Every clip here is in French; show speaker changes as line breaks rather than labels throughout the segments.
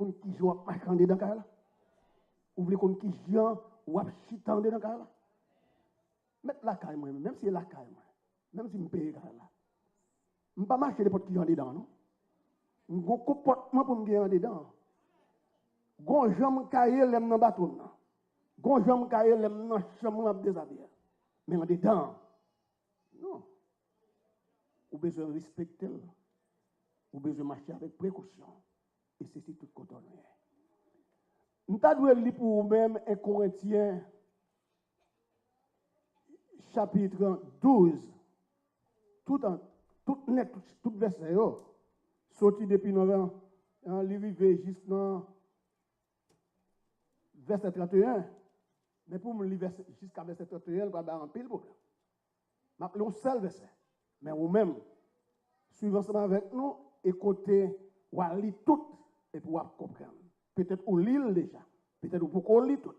qu'on qui joue à marchander dans la Vous voulez qu'on qui joue ou à chitander dans la Mettre la caille, même si la caille, même si je paye la caille. Je ne vais pas marcher les potes qui sont dedans, non? Je vais comportement pour me gagner dedans. Je vais jamais cailler les dans le bateau. Je vais jamais cailler les dans la chambre de déshabiller. Mais en dedans, non. Vous avez besoin de respecter. Vous avez besoin de marcher avec précaution. Et c'est tout côté. Nous avons lire pour vous-même 1 Corinthiens chapitre 12. Tout net, tout verset. Sorti depuis novembre, l'arrivée jusqu'à verset 31. Mais pour me lire jusqu'à verset 31, il va y avoir un pile problème. Je vais un seul verset. Mais vous-même, suivez ensemble avec nous, écoutez, ou à lire tout, et pour comprendre. Peut-être vous lisez déjà, peut-être vous pouvez lire tout.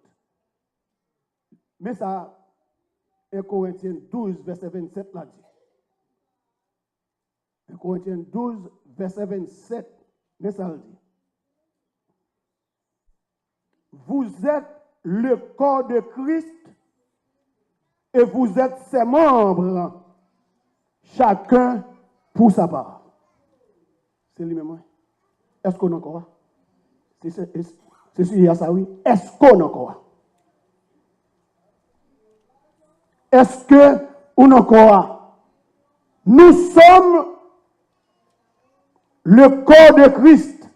Mais ça, 1 Corinthiens 12, verset 27, l'a dit. 1 Corinthiens 12, verset 27, mais ça le dit. Vous êtes le corps de Christ et vous êtes ses membres, chacun pour sa part. C'est lui-même. Est-ce qu'on a encore? C'est sûr, ça oui. Est-ce qu'on a encore? Est-ce que on a encore? Nous sommes le corps de Christ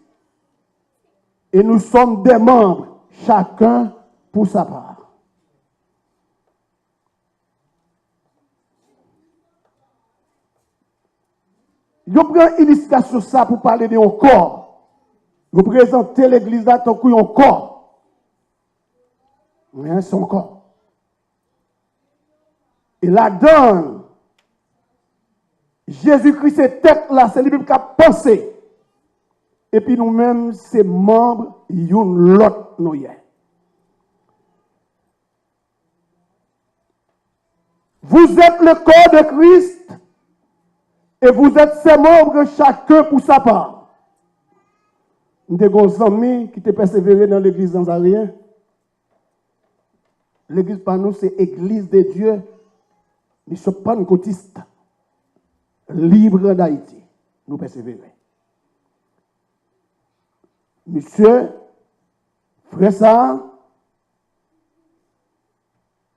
et nous sommes des membres, chacun pour sa part. Je prends illustration ça pour parler de un corps. Je présente l'église là tant qu'il y a un corps. Mais son corps. Et là-dedans, Jésus-Christ est tête là, c'est lui qui a pensé. Et puis nous-mêmes, c'est membres, yon l'autre nous y est. Vous êtes le corps de Christ et vous êtes ses membres, chacun pour sa part. Nous avons des amis qui étaient persévérés dans l'église Nazarien. L'église par nous, c'est l'église de Dieu. Mais nous ne sommes pas pentecôtistes. Libre d'Haïti. Nous persévérons. Monsieur, frère ça,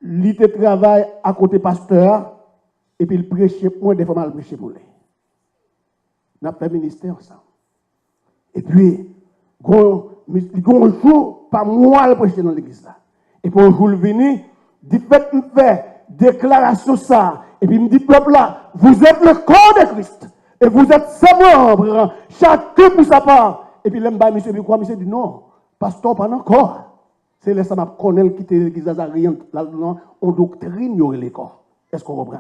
il travaille à côté pasteur et puis il prêche moi des fois mal prêcher pour lui. Nous avons fait ministère ensemble. Et puis, il y a un jour, pas moi le prêcher dans l'église là. Et puis un jour, il vient, il fait déclaration ça. Et puis il me dit, peuple là, vous êtes le corps de Christ. Et vous êtes ses membres, chacun pour sa part. Et puis, monsieur dit non, pasteur, pas encore. C'est là ça m'a connaît qui était l'église Nazarien, là-dedans, on doctrine, il y aurait les corps. Est-ce qu'on comprend?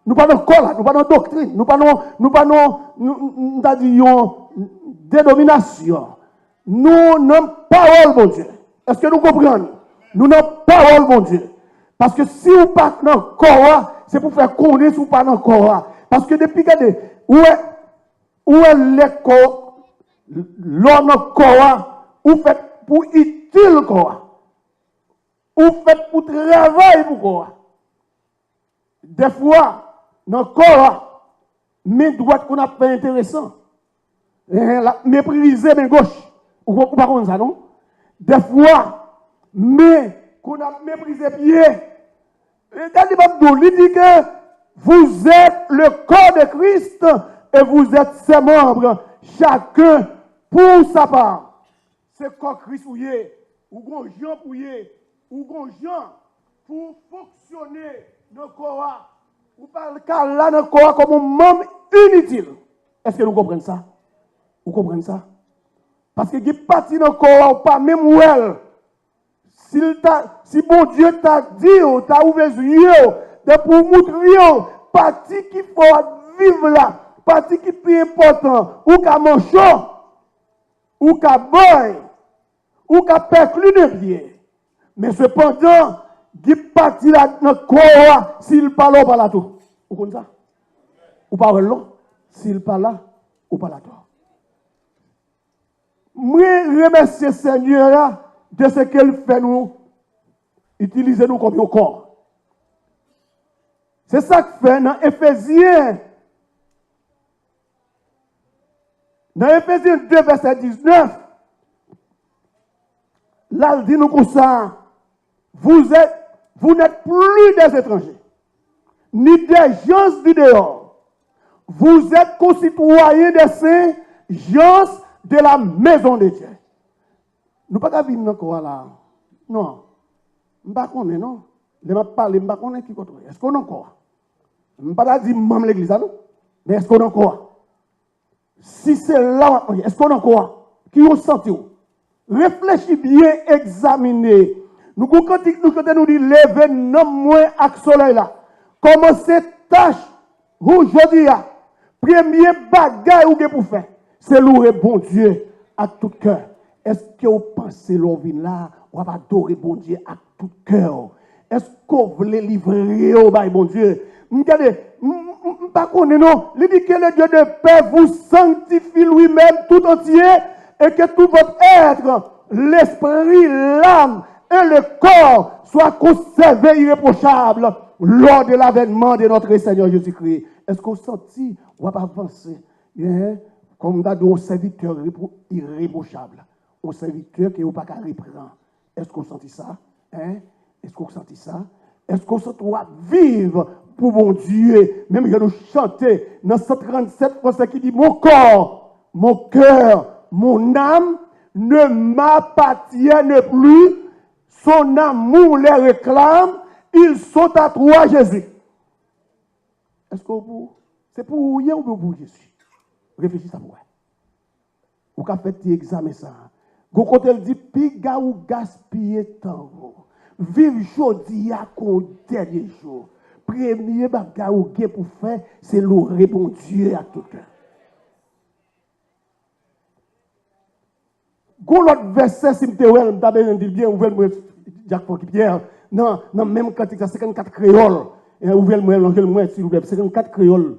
Nous pas dans corps là, nous pas dans doctrine, nous pas dans dénomination. Nous n'avons parole, bon Dieu. Est-ce que nous comprenons? Nous n'avons parole, bon Dieu. Parce que si vous pas dans corps, c'est pour faire connaître ou pas dans corps. Parce que depuis que où est les corps, l'homme corps, ou fait pour utile corps, ou fait pour travail pour corps. Des fois, dans le corps, mes droites qu'on a fait intéressant. Mépriser mes gauches. Ou pas comme ça, non? Des fois, mais qu'on a méprisé pied. Il dit que vous êtes le corps de Christ et vous êtes ses membres, chacun pour sa part. C'est corps Christ ou grand Jean ou grand Jean pour fonctionner dans le corps. Ou pas le cas là dans le corps comme un membre inutile. Est-ce que vous comprenez ça? Vous comprenez ça? Parce que qui parti dans le corps, pas même où elle. Si bon Dieu t'a dit, t'a ouvert les yeux, pour montrer, parti qui faut vivre là, parti qui est plus important, ou qu'à manger, ou qu'à boire, ou qu'à perclure de pied. Mais cependant, qui parti là dans le corps, s'il parle ou pas là tout. Vous comprenez ça? Ou pas là? S'il parle là, ou pas là tout. Moi, remercier Seigneur de ce qu'il fait nous, utiliser nous comme un corps. C'est ça que fait dans Éphésiens. Dans Éphésiens 2, verset 19, là, il dit nous comme ça, vous n'êtes plus des étrangers, ni des gens du dehors. Vous êtes concitoyens des saints, gens de la maison de Dieu. Nous ne pouvons pas vivre encore là. Non. Je ne sais pas, non. Je ne sais pas, je ne sais pas qui est. Est-ce qu'on a encore? Je ne sais pas dire même l'église, non? Mais est-ce qu'on a encore? Si c'est là, est-ce qu'on a encore? Qui ont senti? Réfléchis bien, examinez. Nous, quand nous dit lever non moins avec soleil là. Comment cette tâche, aujourd'hui, premier bagage ou pour faire, c'est louer bon Dieu à tout cœur. Est-ce que vous pensez l'ovine là, on va adorer bon Dieu à tout cœur? Est-ce que vous voulez livrer au bon Dieu? Regardez, pas connaître non. Il dit que le Dieu de paix vous sanctifie lui-même tout entier et que tout votre être, l'esprit, l'âme et le corps soient conservés irréprochables lors de l'avènement de notre Seigneur Jésus-Christ. Est-ce que vous sentez, on va avancer, comme un serviteur irréprochable, un serviteur qui n'est pas qu'à reprendre. Est-ce qu'on sentit ça? Est-ce qu'on sentit ça? Est-ce qu'on doit vivre pour mon Dieu? Même je nous chanter dans 137 français qui dit mon corps, mon cœur, mon âme ne m'appartiennent plus. Son amour les réclame. Ils sont à toi, Jésus. Est-ce que c'est pour vous ou pour Jésus? Réfléchissez à vous. Vous avez fait l'examen ça. Vous avez dit, piga ou gaspiller temps. Vive aujourd'hui à qu'on dernier jour. Premier bagage ou gain pour faire, c'est louer bon Dieu à tout cœur. Gon l'autre verset, si vous avez bien, ouvrez-moi Jacques Pierre. Non, même quand il y a 54 créoles, ouvrez-moi, s'il vous plaît, 54 créoles,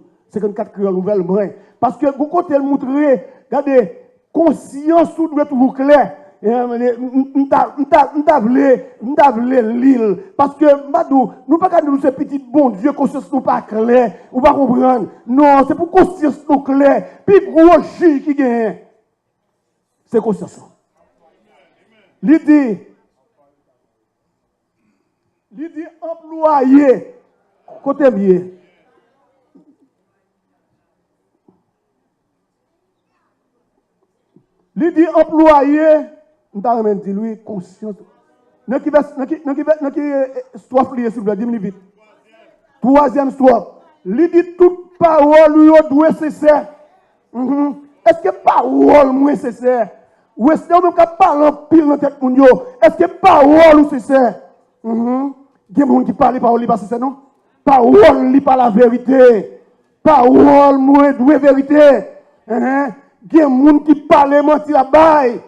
ouvrez-moi. Parce que vous côté le montrer, regardez, conscience doit être toujours clair. M'tavle l'île parce que madou nous pas nous ce petit bon Dieu conscience nous pas clair ou pas comprendre non c'est pour conscience nous clair puis gros jus qui gagne c'est conscience l'idée employé côté mieux l'idée employé nous même dit lui conscience. N'a qui soit plié s'il vous plaît, 10 minutes vite. Troisième soit, lui dit toute parole lui doit cesser. Est-ce que parole moins cesser? Ou est-ce que nous parler en pile dans tête moun yo? Est-ce que parole ou cesser? Il y a des gens qui parlent parole li pas cesser non? Parole li pas la vérité. Parole moins doit vérité. Il y a des gens qui parlent menti la baille.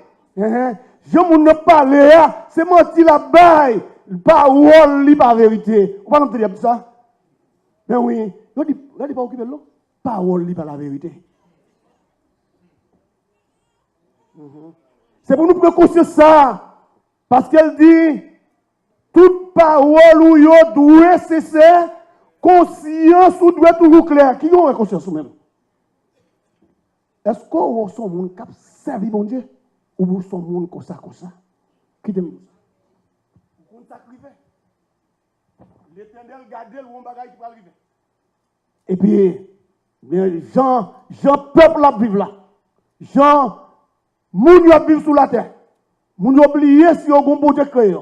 Je ne parle pas, c'est menti la baille. Parole, li pas vérité. On va nous dire ça? Mais oui, regardez pas occuper l'eau. Parole, li pas la vérité. C'est pour nous prendre conscience ça. Parce qu'elle dit, toute parole où yo doit cesser, conscience ou doit toujours clair. Qui a conscience ou même? Est-ce qu'on son monde qui servi mon Dieu? Ou vous son monde comme ça? Qui t'aime? Vous sacrifiez. L'Éternel garde le bagage qui va arriver. Et puis, Jean peuple a vivre là. Jean, moun a vivre sous la terre. Moun a oublié si on bon Dieu créé.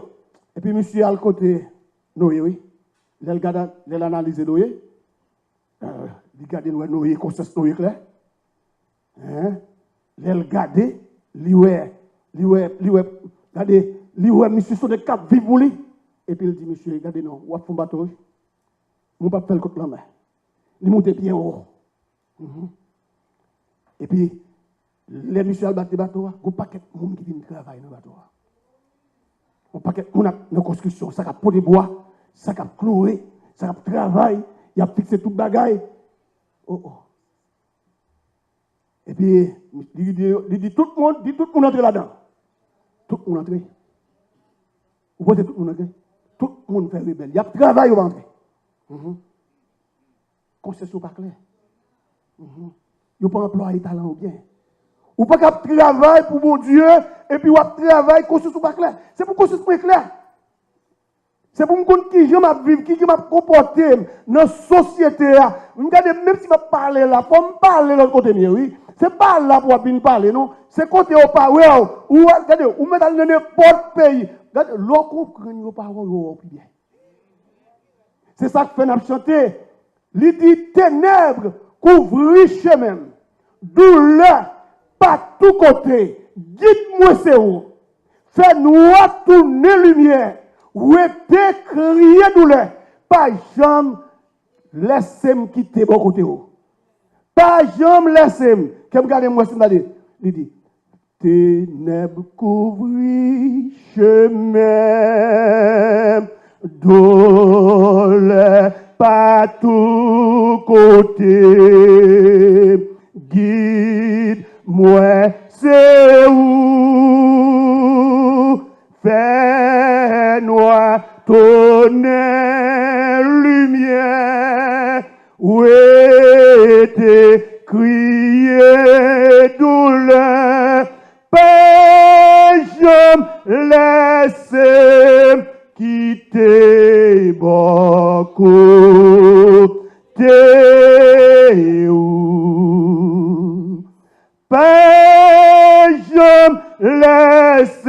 Et puis, monsieur, à côté, Noé, oui. Il analyse Noé. Il regarde Noé, conscience Noé clair. Il regarde. Liwe, regardez, monsieur sur le cap vivre lui. Et puis il dit, monsieur, regardez, non, ou a fait un bateau. Mon papa fait le côté la main. Il monte bien haut. Et puis, les monsieur a battu le bateau, il y a un paquet de monde qui vient travailler dans le bateau. Un paquet de monde dans la construction, ça a pour des bois, ça a cloué, ça a travaillé, il a fixé tout le bagaille. Oh. Et puis, il dit tout le monde entre là-dedans. Tout le monde entre. Vous voyez tout le monde entre? Tout le monde fait rebelle. Il y a travail au entrer. Concession pas claire. Vous ne pouvez pas employer talent ou bien. Ou pas qu'à travailler pour mon Dieu, et puis ou travail, concession pas claire. C'est pour concession clair. C'est pour me connaître qui je m'a vivre, qui je m'a comporté dans la société. Regardez, même si je parle là, pour me parler de l'autre côté, oui. C'est pas là pour bien parler, non. C'est côté au parole, ou regardez, ou mettre dans n'importe pays. Regardez, l'on comprend nos paroles au plus bien. C'est ça que fait nous chanter. Il dit ténèbres couvrir chemin. Douleur par tous côtés. Dites-moi c'est où. Fait noir tourner lumière. Ou était crier douleur. Pas jamais laissez-moi quitter mon côté. Pas jamais laissez-moi. Comme regardez-moi ce qu'il dit. Ténèbres couvrir chemin. Douleur par tous côtés. Guide-moi, c'est où? Fais noir, tonnerre, lumière. Où était crier douleur? Pas jamais laisser quitter beaucoup. T'es où? Pas jamais laisser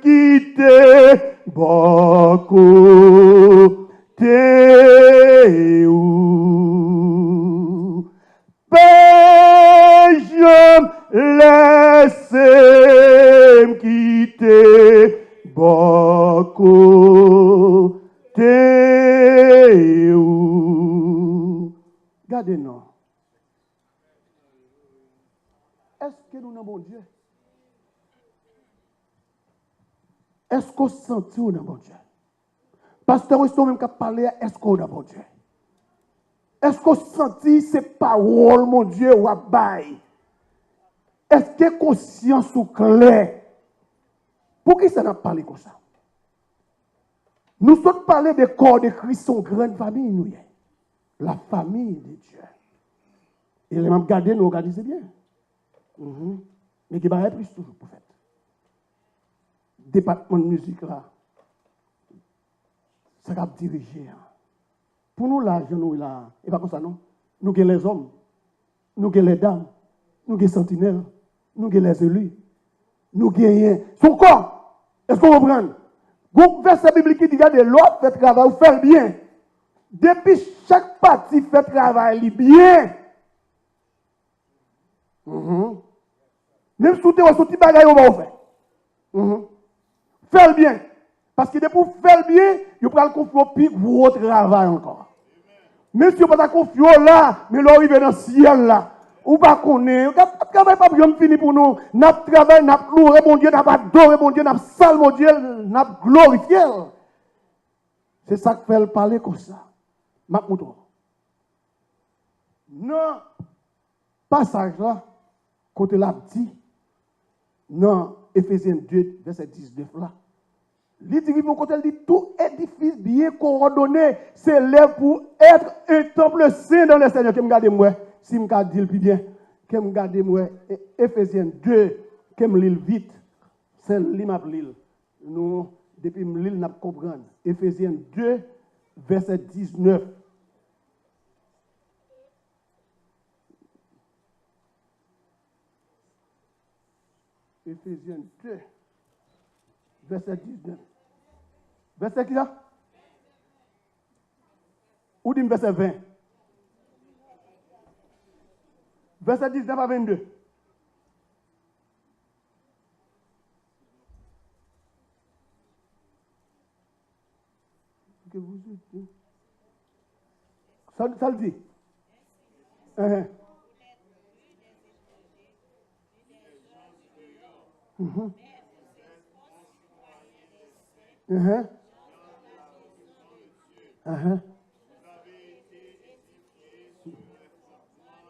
quitter beaucoup. T'es où? Pas jamais laisser quitter beaucoup. T'es où? Regardez-nous. Est-ce que nous avons bon Dieu? Est-ce qu'on sent nous dans bon Dieu? Pasteur Winston même qui a parlé, est-ce qu'on a bon Dieu? Est-ce qu'on sent ces paroles, mon Dieu, ou à bail? Est-ce que conscience ou clair? Pour qui ça n'a pas parlé comme ça? Nous sommes parlé des corps de Christ, son grande famille, nous. La famille de Dieu. Et les mêmes garder, nous regardez, c'est bien. Mais qui va plus toujours pour faire. Département de musique là, ça va diriger. Pour nous là, nous là, et pas comme ça non. Nous sommes les hommes, nous sommes les dames, nous sommes les sentinelles, nous sommes les élus, nous gagnons son corps. Est-ce qu'on comprend? Vous verset biblique qui dit que l'autre fait travail ou fait bien. Depuis chaque partie fait travail bien. Même si tu as un petit bagage, on va faire. Faire bien. Parce que pour faire bien, il faut confier au plus gros travail encore. Même si vous pas confier là, mais là, arrive dans le ciel là. Ou pas connaître. Travail pas bien fini pour nous. N'a travail, n'a loué mon Dieu, n'a adoré mon Dieu, n'a salé mon Dieu, n'a glorifié. C'est ça que fait parler comme ça. Ma mouton. Non, passage là, côté là dit, non, Éphésiens 2, verset 19 là. Il dit, mon côté, il dit, tout édifice bien coordonné s'élève pour être un temple saint dans le Seigneur. Que me garde moi, si me garde le plus bien, que me garde moi, Éphésiens 2, que me lis vite, c'est l'imam l'île. Nous, depuis l'île, nous comprenons. Éphésiens 2, verset 19. Éphésiens 2, verset 19. Verset qui là? Ou dit verset 20? Verset 19 à 22. Que vous dites? Ça le dit.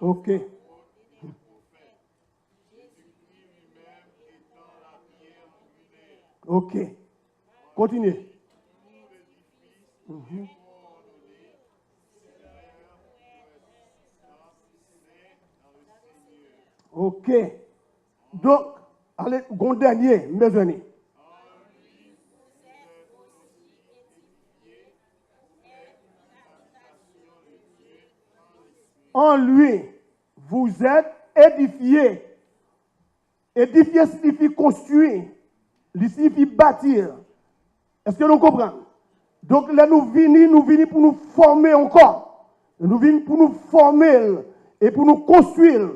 Ok. Ok. Continuez. Mhm. Ok. Donc, allez, bon dernier, mes amis. En lui, vous êtes édifiés. Édifier signifie construire. Il signifie bâtir. Est-ce que nous comprenons? Donc là, nous venons pour nous former encore. Nous venons pour nous former et pour nous construire.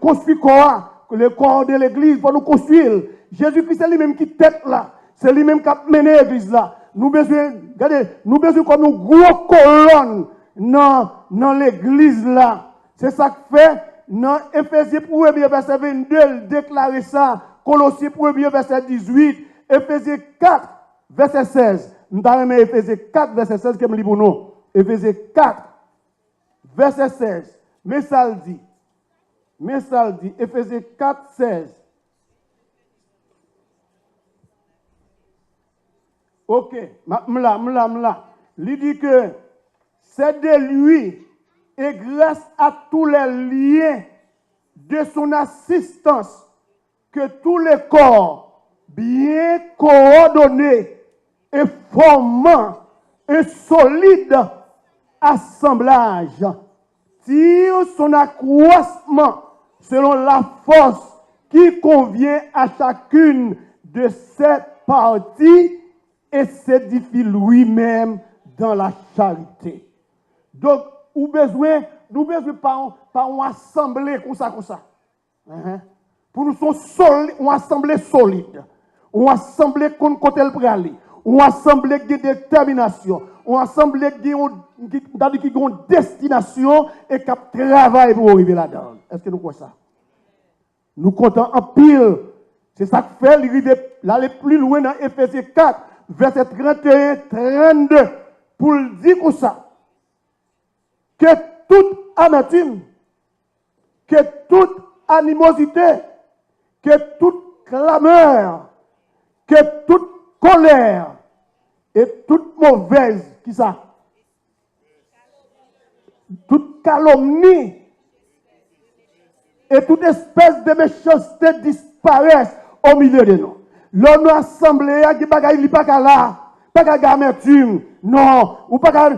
Construire quoi? Le corps de l'église, pour nous construire. Jésus-Christ, c'est lui-même qui tête là. C'est lui-même qui a mené l'église là. Nous besoin, regardez, nous besoin comme une grosse colonne dans l'église là. C'est ça que fait dans Éphésiens 1er verset 22, il déclare ça. Colossiens 1er verset 18, Éphésiens 4 verset 16. Nous avons Éphésiens 4 verset 16 qui me lit pour nous. Éphésiens 4 verset 16. Mais ça le dit. Éphésiens 4 16. Ok, m'la. Il dit que c'est de lui et grâce à tous les liens de son assistance que tous les corps bien coordonnés et formant un solide assemblage tire son accroissement selon la force qui convient à chacune de ses parties et s'édifie lui-même dans la charité. Donc, nous besoin par une assemblée comme ça. Pour nous sommes solides, une assemblée solide, une assemblée qu'on côté le aller, une assemblée qui a détermination, une assemblée qui a une destination et qui travaille pour arriver là-dedans. Est-ce que nous croyons ça? Nous comptons en pile. C'est ça qui fait l'aller plus loin dans Éphésiens 4, verset 31-32, pour le dire comme ça. Que toute amertume, que toute animosité, que toute clameur, que toute colère et toute mauvaise, qui ça? Toute calomnie et toute espèce de méchanceté disparaissent au milieu de nous. L'on nous assemblé, il n'y a pas là. Pas qu'à amertume. Non. Ou pas qu'à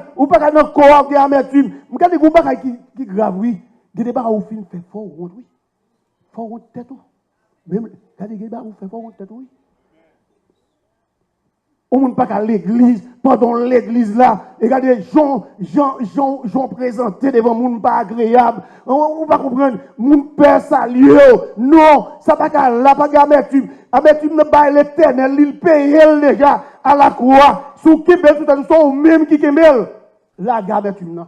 dans corps qui amertume. Regardez, vous pas qui grave, oui. Il y a des barres où film fait fort, oui. Fort tête, même, regardez, il y a des barres où fait fort tête, oui. On ne peut pas qu'à l'église, pendant l'église là, et regardez, Jean présenté devant monde pas agréable. On va comprendre, mon père salué. Non, ça pas qu'à là, pas qu'à amertume. Amertume ne pas l'éternel, il paye déjà à la croix. Sous qui tout à l'heure, même qui kembel. La amertume, non.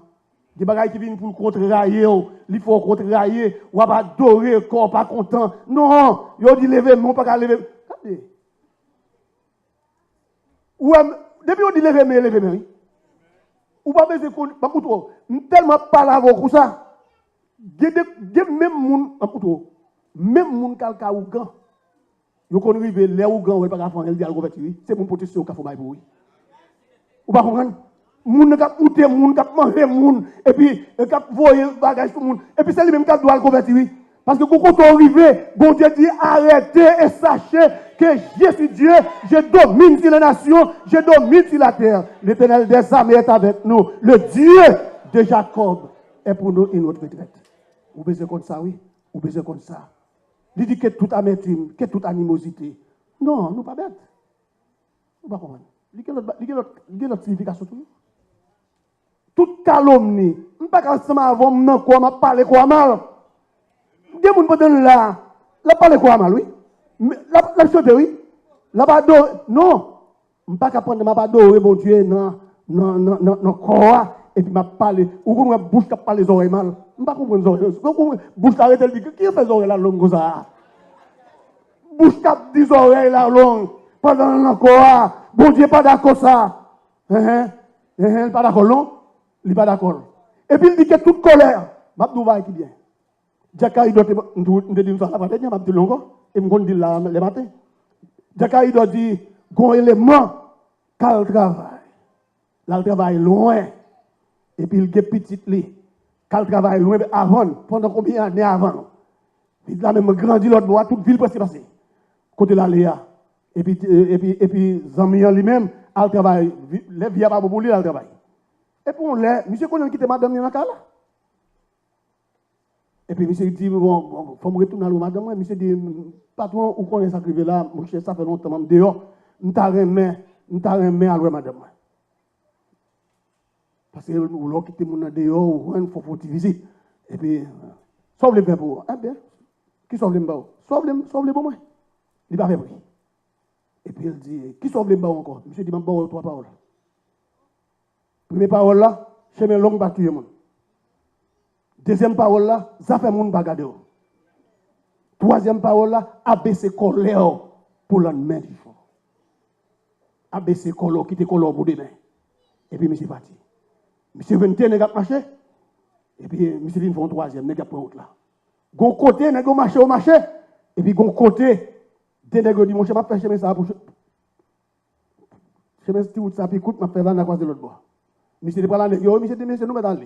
Des bagages qui viennent pour le contre-railler, il faut contre-railler, ou pas adorer, corps pas content. Non, il dit lever, non, pas qu'à lever. Regardez. Ou depuis on dit lever, oui. Ou pas besoin qu'on pas couteau. Tellement pas là comme ça. Même moun kalka ou gan. Yo kon rive les ou gan ou pas faire elle dit al convertir. C'est mon protection au pour oui. Ou pas comprendre? Moun k'ap outé moun k'ap manger moun et puis k'ap voyer bagage pour moun et puis c'est lui même qui doit le convertir oui. Parce que quand on arrive, bon Dieu dit arrêtez et sachez que je suis Dieu, je domine sur les nations, je domine sur la terre. L'Éternel des armées est avec nous. Le Dieu de Jacob est pour nous une autre retraite. Vous besoin comme ça, oui? Vous besoin comme ça? Il dit que toute amertume, que toute animosité. Non, nous pas bêtes. Nous pas comprendre. Il y a notre signification tout. Toute calomnie. Je ne pas ensemble avant, non, quoi, m'a parlé quoi mal. Des gens qui sont là, la parle quoi mal, oui? La chose, oui? La bado, non. Je ne peux pas prendre ma bado, mon Dieu, non, quoi, et puis m'a parlé, ou comme ma bouche qui parle les oreilles mal. Je ne peux pas comprendre les oreilles. Bouche qui arrête de dire, qui fait les oreilles là longues comme ça? Bouche qui dit les oreilles là longues, pendant le quoi, bon Dieu, pas d'accord ça. Pas d'accord, non? Il n'est pas d'accord. Et puis il dit que toute colère, ma douva qui bien. Jacques, il doit te dire ça la matin, je vais te dire encore, et je vais te dire le matin. Jacques doit dire, un élément, qu'elle travaille. Là, elle travaille loin. Et puis, il y a petit lit. Qu'elle travaille loin avant. Pendant combien d'années avant? Il a même grandi l'autre bois, toute ville presque passée. Côté la Léa. Et puis, Zamia lui-même, elle travaille. Les vieux pas pour lui, elle travaille. Et puis, on l'a, monsieur connaît qui était madame Yanaka là. Et puis, monsieur dit, bon, faut me retourner à l'eau, madame. Monsieur dit, patron, où connaît ça qui là, mon cher, ça fait longtemps, même dehors. Nous t'avons remis à l'eau, madame. Parce que l'on quitte mon dehors, il faut visite. Et puis, sauve les bains pour vous. Ah bien, qui sauve les bains? Sauve les bons, moi. Il va faire pris. Et puis, il dit, qui sauve les bains encore? Monsieur dit, je vais trois paroles. Première parole là, chemin long va tuer mon. Deuxième parole là, ça fait mon bagarre. Troisième parole là, abaisser colère pour la main du fond. Abaisser colère, quitter colère pour demain. Et puis, monsieur parti. Monsieur 21 n'est pas marché. Et puis, monsieur vient faire un troisième, n'est pas pour l'autre là. Gon côté, n'est pas marché au marché. Et puis, gon côté, des nègres dit, mon cher, m'a fait chemin ça pour. Chemin si ça, puis écoute, m'a fait vendre à croiser l'autre bord. Monsieur dit, pas là, monsieur dit, monsieur, nous mettons là.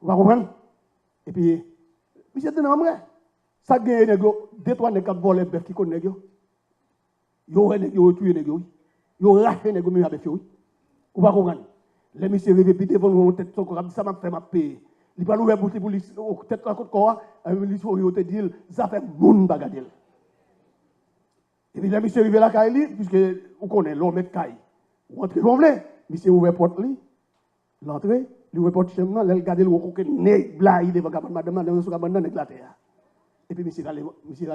Vous comprenez? Et puis, monsieur dit, non, moi, ça gagne les nègres, deux, trois nègres qui volent les bœufs qui connaissent les nègres. Ils ont tué les nègres, ils ont raché les nègres, mais avec eux. Vous comprenez? Les messieurs répétent devant nous, tête son corps, ça m'a fait ma paix. Il va l'ouvrir pour tête la côte corps, il faut te dire, ça fait moun bagadel. Et puis les messieurs arrivent là, puisque vous connaissez l'homme de caille. Vous entrez comme vous voulez, monsieur ouvre porte li, l'entrée, il ouvre porte chemin, il regarde le coquet, nez, blague, devant madame, sur la nez la terre. Et puis monsieur a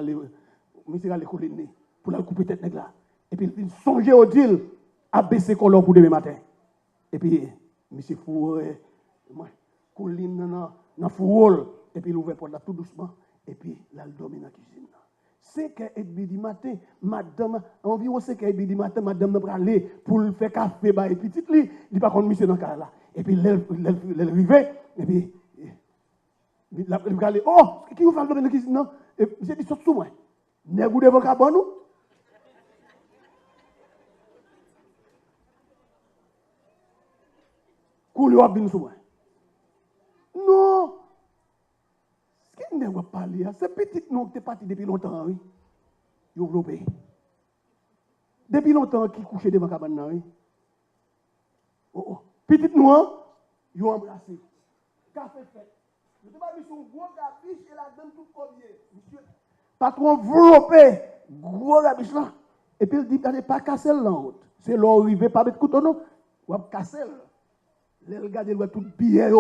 les couler le nez, pour la couper tête nègre là. Et puis il songe au deal, à baisser colère pour demain matin. Et puis, monsieur Fouré, colline dans fourrol, et puis il ouvre porte là tout doucement, et puis là, il domine dans la cuisine. 5h30 du matin, madame, environ 5h30 du matin, madame va aller pour le faire café, et puis petite lit, il dit pas contre monsieur dans le cas là. Et puis, elle arrive, et puis, il va aller, oh, qui vous fait dans la cuisine, non? Et monsieur dit, saute sous moi. N'est-vous devant cabane, nous? Coulez à bien souvent. Non. Ce qui n'est pas parlé, c'est petit nom qui est parti depuis longtemps, oui. Ils ont développé. Depuis longtemps, qui couchait devant la cabane, oui. Oh. Petit nom, ils ont embrassé. Café fait. Je ne sais pas si c'est un gros gabiche et la donne tout combien. Monsieur, patron enveloppé, gros gabiche là. Et puis il dit, allez pas casser l'autre. C'est l'arrivée, pas mettre couteau, non. Ou casser l'autre. Les regards, ils voient tout billet.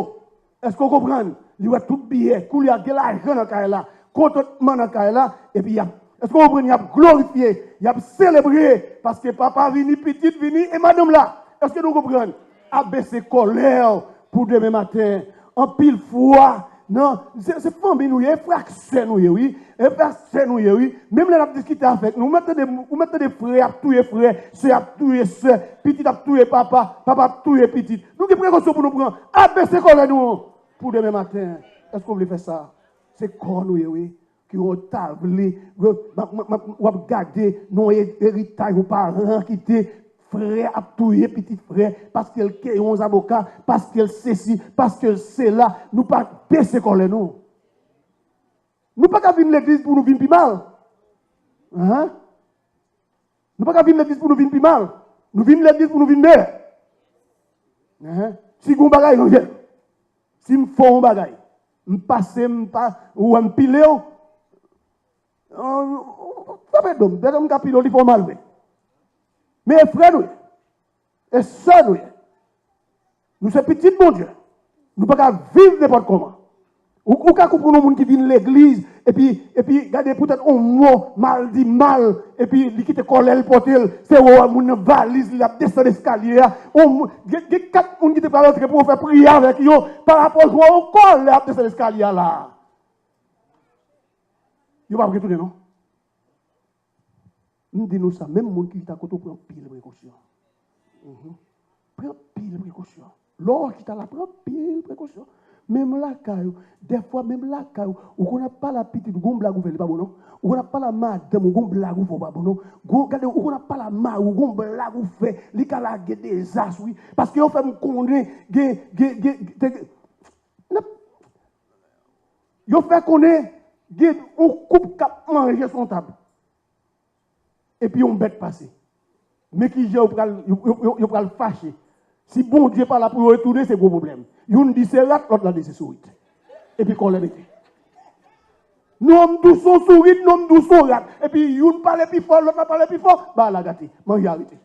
Est-ce qu'on comprend? Ils voient tout billet. Il y a de l'argent dans le là, contentement dans le là, et puis est-ce qu'on comprend? Il y a glorifié, il y a célébré, parce que papa vini, petite vini, et madame là. Est-ce que nous comprenons? Abaisser colère pour demain matin, en pile foi. Non, c'est famille nous, frère nous, oui. Frère nous, oui. Même là, on a discuté avec nous. Vous mettez des frères, à tuer frères, sœurs, à tuer sœurs, petit à tuer papa, papa à tuer petit. Nous avons précaution pour nous prendre. Abaisser colère nous pour demain matin. Est-ce qu'on veut faire ça? C'est quoi nous, oui. Qui ont tablé, ou gardé nos héritages, nos parents qui étaient frère a tué petit frère parce qu'elle est 11 avocats, parce qu'elle sait ci, parce qu'elle sait là. Nous pas baisser colère nous. Nous pas venir l'église pour nous vivre plus mal. Hein? Nous pas venir l'église pour nous vivre plus mal. Nous venons l'église pour nous vivre bien. Hein? Si vous bagay non si me font un bagay, me passer ou me piler ça fait d'homme, dès que me piler il faut mal. Mais frère, nous, et sœurs, nous sommes petits, mon Dieu. Nous ne pouvons pas vivre n'importe comment. Ou quand nous gens qui viennent à l'église, et puis, regardez, peut-être un mot mal dit mal, et puis, il quitte colère, le portel, c'est une valise, il a descendu l'escalier. Il y a 4 personnes qui te parlent pour faire prier avec eux, par rapport au colère, il a descendu l'escalier là. Il ne va pas retourner, non? Nous disons ça, même les gens qui t'a côté prend pile précaution. Prends pile précaution. L'or qui t'a là, prend pile précaution. Même là, des fois, même là, on n'a pas la petite, on blague, on fait pas bon, non? On n'a pas la madame, on blague, on fait pas bon, non? On n'a pas la ma, on blague, on fait, les cas là, des as, oui. Parce qu'on fait me connaître, on fait connaître, on coupe cap manger son table. Et puis on bête passer. Mais qui j'ai, on va le fâcher. Si bon Dieu pas là pour retourner, c'est gros problème. Yon dit c'est rat, l'autre là dit c'est sourit. Et puis qu'on l'a metté. Nous on tous son sourit, nous on tous son rat. Et puis yon parle plus fort, l'autre parle plus fort, bah la gâté. Moi arrêté.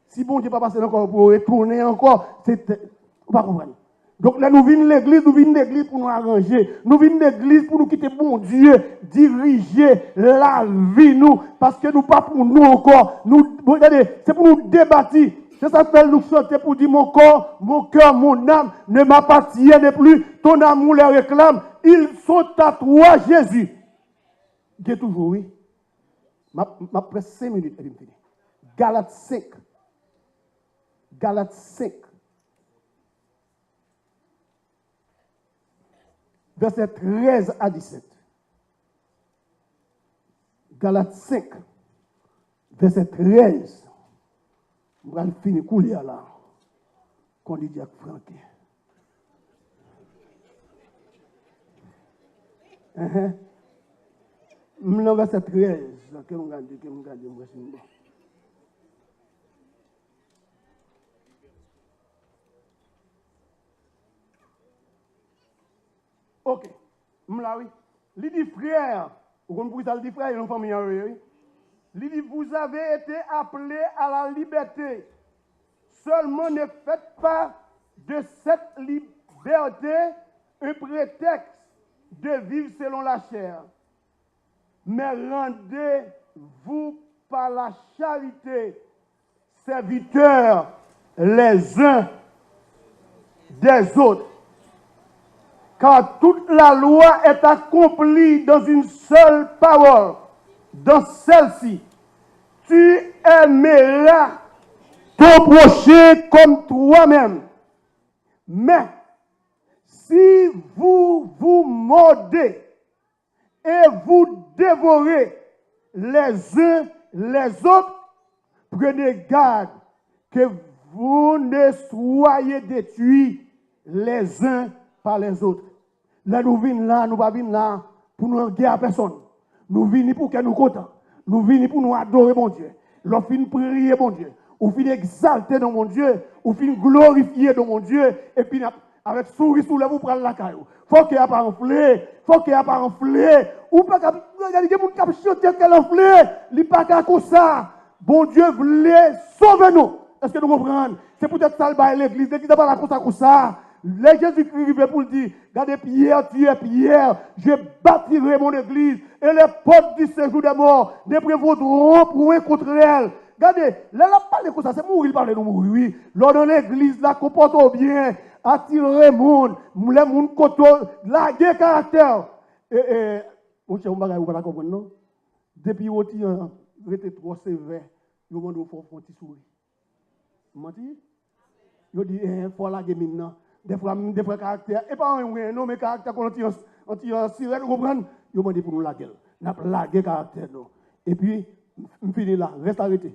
Si bon Dieu pas passer encore pour retourner encore, c'est on va comprendre. Donc là nous venons l'église pour nous arranger. Nous venons l'église pour nous quitter bon Dieu, diriger la vie nous parce que nous pas pour nous encore. Nous regardez, c'est pour nous débattre. C'est ça que nous chanter pour dire mon corps, mon cœur, mon âme ne m'appartiennent plus. Ton amour les réclame. Ils sont à toi, Jésus. Dieu toujours, oui. Ma presse 5 minutes et puis je finis. Galates 5. Galates 5. Verset 13 à 17. Galates 5. Verset 13. On va finir couler là. Qu'on dit à Franck. Verset 13. Que on garde. Ok. M'la oui. Il dit frère. Vous comprenez ça, il dit frère, il y a une famille. Il dit, vous avez été appelés à la liberté. Seulement ne faites pas de cette liberté un prétexte de vivre selon la chair. Mais rendez-vous par la charité serviteurs les uns des autres. Car toute la loi est accomplie dans une seule parole. Dans celle-ci, tu aimeras ton prochain comme toi-même. Mais si vous vous mordez et vous dévorez les uns les autres, prenez garde que vous ne soyez détruits les uns par les autres. Là, nous venons là, nous ne venons pas là pour nous engager à personne. Nous venons pour que nous contents. Nous venons pour nous adorer mon Dieu. Nous venons prier mon Dieu. Nous venons exalter dans mon Dieu. Nous venons glorifier dans mon Dieu. Et puis avec souris sous les vous prendre la caillou. Faut qu'il n'y ait pas enflé. Faut qu'il n'y ait pas enflé. Ou pas qu'à regarder des gens qui ont chanté qu'elle enflé. Il n'y a pas comme ça. Bon Dieu voulait sauver nous. Est-ce que nous comprenons? C'est peut-être ça le l'église. L'église n'est pas là comme ça. Les Jésus-Christ pour le dire, regardez Pierre, tu es Pierre, je bâtirai mon église et les portes du séjour des morts ne prévaudront point contre elle. Regardez, là, la parle comme ça, c'est mourir, il parle de nous mourir, oui. Lors de l'église, là, comporte bien, attirer le monde, les gens côté, la guerre caractère. Mon cher, vous ne comprenez non? Depuis vous êtes trop sévère, vous demandez au fond un petit sourire. Vous mentez? Vous dites, il faut la guerre maintenant. Des fois, caractère, et pas un nom, mais caractère qu'on a sirène, vous comprenez? Vous demandez pour nous la gueule. Nous avons la guerre caractère. Et puis, je finis là, reste arrêté.